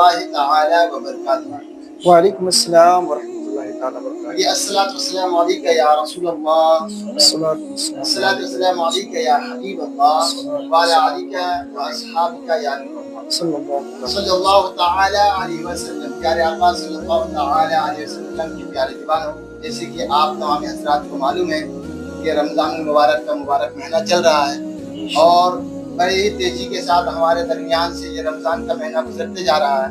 रहमतुल्लाहि तआला व बरकातुहू। वालेकुम अस्सलाम वरहमतुल्लाहि ताला वबरकातुहू। अस्सलातु वस्सलामु अलैका या रसूलल्लाह, अस्सलातु वस्सलामु अलैका या हबीबल्लाह व अला आलिका व अस्हाबिका या नूरल्लाह सल्लल्लाहु तआला अलैहि वसल्लम। प्यारे आका सल्लल्लाहु तआला अलैहि वसल्लम की प्यारे दीवानों, जैसे कि आप तमाम हज़रात को मालूम है कि रमज़ान मुबारक का मुबारक महीना चल रहा है और बड़ी ही तेजी के साथ हमारे दरमियान से ये रमज़ान का महीना गुजरते जा रहा है।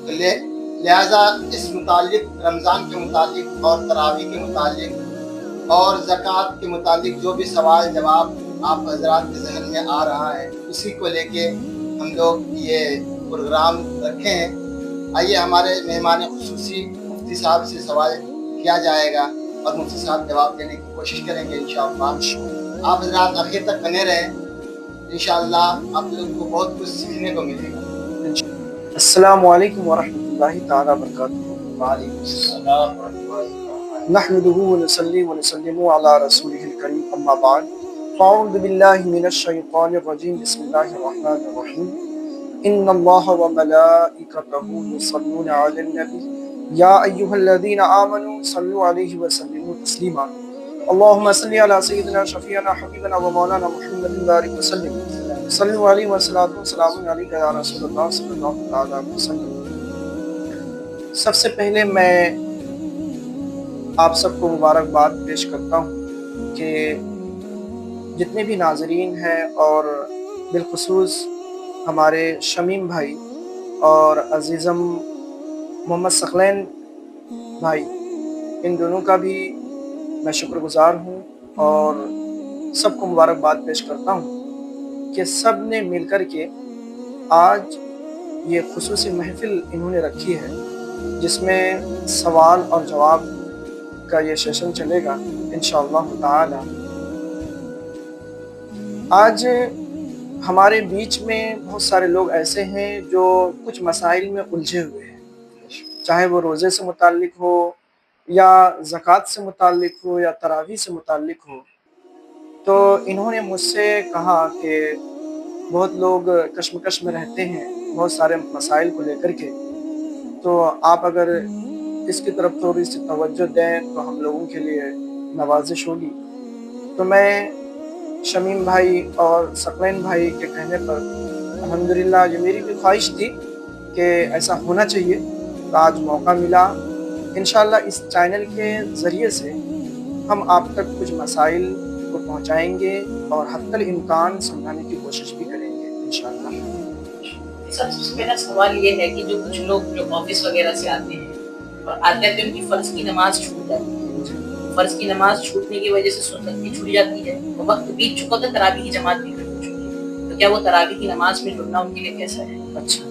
तो लिहाजा इस मुतालिक रमज़ान के मुतालिक और तरावी के मुतालिक और ज़कात के मुतालिक जो भी सवाल जवाब आप हज़रात के जहन में आ रहा है, उसी को लेके हम लोग ये प्रोग्राम रखे हैं। आइए हमारे मेहमान खुसूसी मुफ्ती साहब से सवाल किया जाएगा और मुफ्ती साहब जवाब देने की कोशिश करेंगे इंशाअल्लाह। आप हज़रात आखिर तक बने रहें, इंशाअल्लाह आप लोग को बहुत कुछ सीखने को मिलेगा। अस्सलामु अलैकुम वरहमतुल्लाहि ताला वबरकातुहू। वालेकुम अस्सलाम व रहमतुल्लाहि व बरकातुहू। नहमदुहु व नसल्ली व नसल्लिमु अला रसूलिहिल करीम, अम्मा बाद। अऊज़ु बिल्लाहि मिनश शैतानिर रजीम, बिस्मिल्लाहिर रहमानिर रहीम। इन्नल्लाह व मलाइकतहु युसल्लूना अलन नबी या अय्युहल्लज़ीना आमनू सल्लु अलैहि व सल्लिमू तस्लीमा। अल्लाहुम्मा सल्लि अला सय्यिदिना शफीअना हबीबना व मौलाना मुहम्मदिन बारिक व सल्लिम। सल्लु अलैहि व सल्लतु व सलामु अलैका या रसूलल्लाह सल्लल्लाहु तआला अलैहि वसल्लम। सबसे पहले मैं आप सबको मुबारकबाद पेश करता हूँ कि जितने भी नाज़रीन हैं और बिलखुसूस हमारे शमीम भाई और अज़ीज़म मोहम्मद सकलैन भाई, इन दोनों का भी मैं शुक्रगुज़ार हूँ और सबको मुबारकबाद पेश करता हूँ कि सब ने मिलकर के आज ये खुसूसी महफ़िल इन्होंने रखी है, जिसमें सवाल और जवाब का ये सेशन चलेगा इंशाअल्लाह ताला। आज हमारे बीच में बहुत सारे लोग ऐसे हैं जो कुछ मसाइल में उलझे हुए हैं, चाहे वो रोज़े से मुताल्लिक हो या ज़कात से मुताल्लिक हो या तरावी से मुताल्लिक हो। तो इन्होंने मुझसे कहा कि बहुत लोग कश्मकश में रहते हैं बहुत सारे मसाइल को लेकर के, तो आप अगर इसकी तरफ थोड़ी सी तवज्जो दें तो हम लोगों के लिए नवाजिश होगी। तो मैं शमीम भाई और सकलैन भाई के कहने पर अल्हम्दुलिल्लाह, ये मेरी भी ख्वाहिश थी कि ऐसा होना चाहिए, तो आज मौका मिला। इंशाअल्लाह इस चैनल के ज़रिए से हम आप तक कुछ मसाइल को पहुंचाएंगे और हत्तल इम्कान समझाने की कोशिश भी करेंगे इंशाअल्लाह। सबसे पहला सवाल ये है कि जो कुछ लोग जो ऑफिस वगैरह से आते हैं और आते हैं तो उनकी फर्ज की नमाज छूट जाती है। फर्ज की नमाज छूटने की वजह से सुन्नत भी छूट जाती है, तो वक्त बीत चुका था, तरावी की जमात भी खत्म हो चुकी है, तो क्या वो तरावी की नमाज में जुड़ना उनके लिए कैसा है? अच्छा,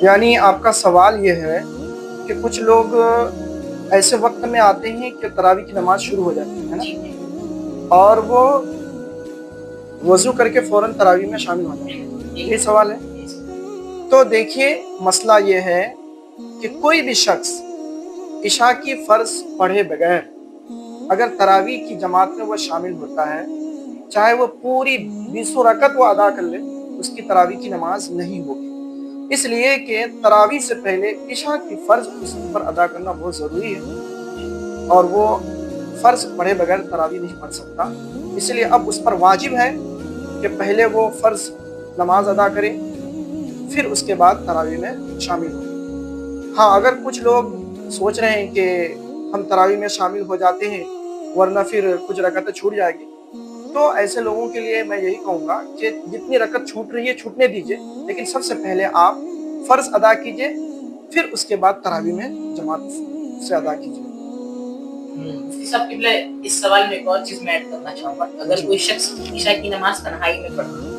यानी आपका सवाल ये है कि कुछ लोग ऐसे वक्त में आते हैं कि तरावी की नमाज शुरू हो जाती है ना, और वो वज़ू करके फ़ौरन तरावी में शामिल हो जाते हैं, ये सवाल है। तो देखिए, मसला ये है कि कोई भी शख्स इशा की फ़र्ज पढ़े बगैर अगर तरावी की जमात में वो शामिल होता है, चाहे वो पूरी 20 रकत वो अदा कर ले, उसकी तरावी की नमाज नहीं होगी, इसलिए कि तरावी से पहले इशा की फ़र्ज उस पर अदा करना बहुत ज़रूरी है और वो फ़र्ज पढ़े बगैर तरावी नहीं पढ़ सकता। इसलिए अब उस पर वाजिब है कि पहले वो फ़र्ज नमाज अदा करे, फिर उसके बाद तरावी में शामिल हो। हाँ, अगर कुछ लोग सोच रहे हैं कि हम तरावी में शामिल हो जाते हैं वरना फिर कुछ रकतें छूट जाएगी, तो ऐसे लोगों के लिए मैं यही कहूँगा कि जितनी रकत छूट रही है छूटने दीजिए, लेकिन सबसे पहले आप फ़र्ज अदा कीजिए, फिर उसके बाद तरावी में जमात से अदा कीजिए। इस सवाल में एक और चीज मैं ऐड करना चाहूँगा, अगर कोई शख्स ईशा की नमाज तन्हाई में पढ़ रहा है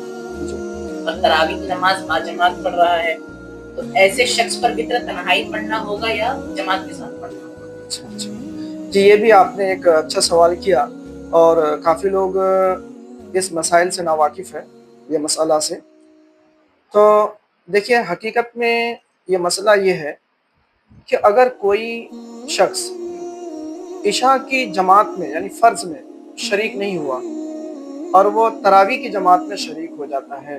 और तरावी की नमाज बाजमात पढ़ रहा है, तो ऐसे शख्स पर भी तन्हाई पढ़ना होगा या जमात के साथ पढ़ना होगा? अच्छा, जी, ये भी आपने एक अच्छा सवाल किया और काफ़ी लोग इस मसाइल से नावाकिफ़ है, ये मसला से। तो देखिए, हकीकत में ये मसला ये है कि अगर कोई शख्स इशा की जमात में यानी फ़र्ज में शरीक नहीं हुआ और वो तरावी की जमात में शरीक हो जाता है,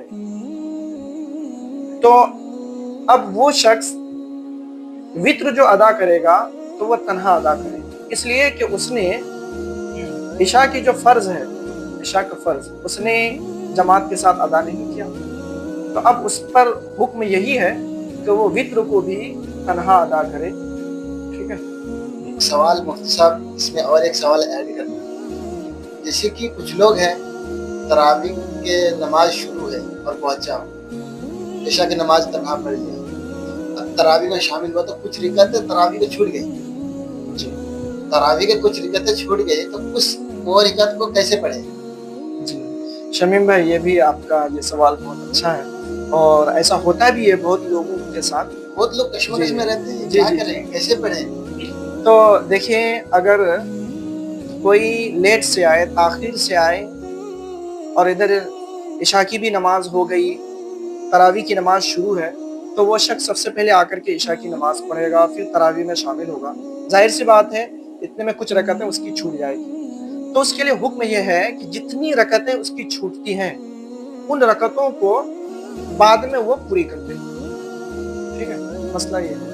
तो اب وہ شخص وطر جو ادا کرے گا تو وہ تنہا ادا کرے گا، اس لیے کہ اس نے عشاء کی جو فرض ہے، عشاء کا فرض اس نے جماعت کے ساتھ ادا نہیں کیا، تو اب اس پر حکم یہی ہے کہ وہ وطر کو بھی تنہا ادا کرے. ٹھیک ہے. سوال مفتی صاحب اس میں اور ایک سوال ایڈ کرنا، جیسے کہ کچھ لوگ ہیں تراویح کے نماز شروع ہے اور پہنچا عشاء کی نماز تنہا پڑھ لیا، اب تراویح میں شامل ہوا تو کچھ رکعتیں تراویح کو چھوٹ گئی، تراویح کے کچھ رکعتیں چھوٹ گئی تو اس وہ رکعت کو کیسے پڑھیں؟ جی شمیم بھائی، یہ بھی آپ کا یہ سوال بہت اچھا ہے، اور ایسا ہوتا بھی ہے بہت لوگوں کے ساتھ. بہت لوگ کشمکش میں رہتے ہیں، جی کیا جی کریں، کیسے پڑھیں؟ تو دیکھیں، اگر کوئی لیٹ سے آئے، تاخیر سے آئے، اور ادھر عشاء کی بھی نماز ہو گئی، تراویح کی نماز شروع ہے، تو وہ شخص سب سے پہلے آ کر کے عشاء کی نماز پڑھے گا، پھر تراویح میں شامل ہوگا. ظاہر سی بات ہے اتنے میں کچھ رکعتیں اس کی چھوٹ جائے گی، تو اس کے لیے حکم یہ ہے کہ جتنی رکعتیں اس کی چھوٹتی ہیں ان رکعتوں کو بعد میں وہ پوری کر دے. ٹھیک ہے، مسئلہ یہ ہے.